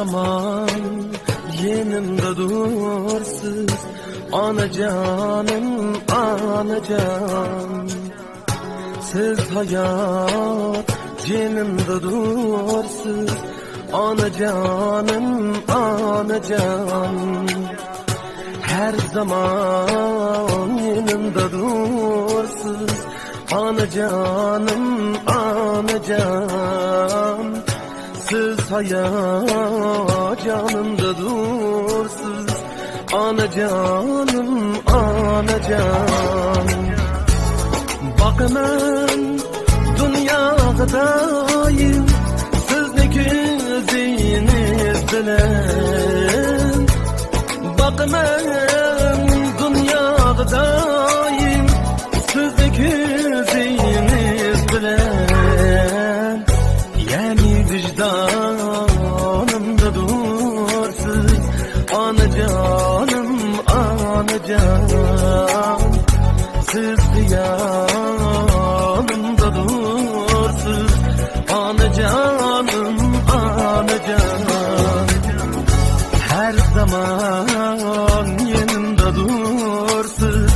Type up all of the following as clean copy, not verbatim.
zaman yanımda dursiz, anacanım, anacan. Siz hayat yanımda dursiz, anacanım, anacan. Her zaman yanımda dursiz, anacanım, anacan. Siz hayat yanımda dursiz, anacanım, anacan. Bakın dünyadayım, sizni gözünüz bilen. Bakın dünyadayım, sizni gözünüz bilen. Yani vicdanımda dursiz, anacanım, anacan. Siz yanımda dursiz, anacanım, anacan. Her zaman yanımda dursiz,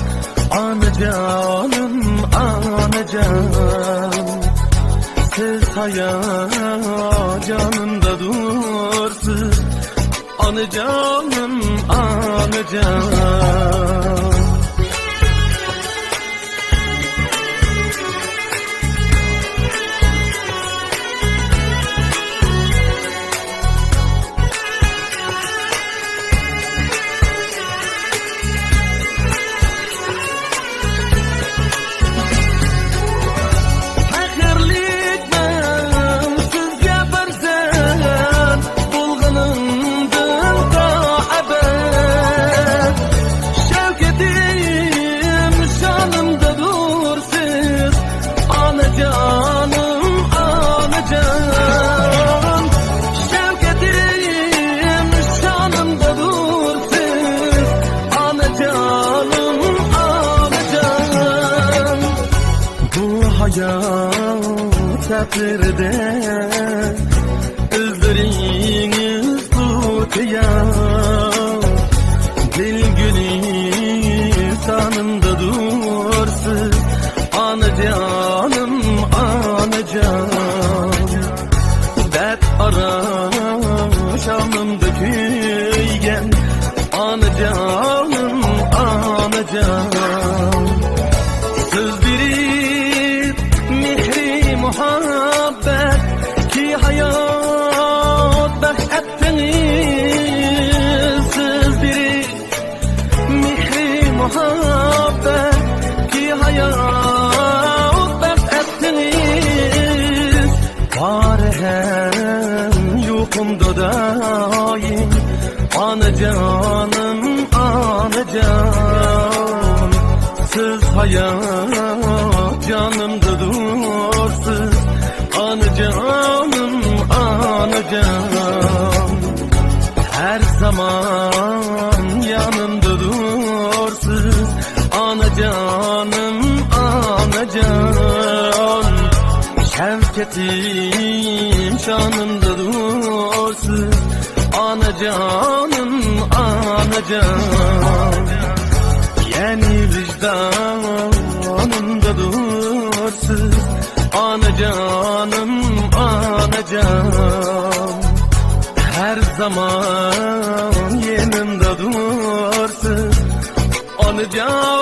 anacanım, anacan. Siz hayat yanımda dursiz, anacanım, anacan. Hayat seferde izleriniz tutuyor. Dil gülistanımda dursiz, anacanım, anacan. Dert araşanımda kuygen, anacanım, anacan. Söz verip mihri muhabbet ki hayat bahsettiniz. Söz verip mihri muhabbet ki hayat bahsettiniz. Var hem yokumda daim, anacanım, anacan. Siz hayat yanımda dursiz, anacanım, anacan. Her zaman yanımda dursiz, anacanım, anacan. Şevketim şanımda dursiz, anacanım, anacan. Yani vicdanımda dursiz, anacanım, anacan. Her zaman yanımda dursiz, anacan.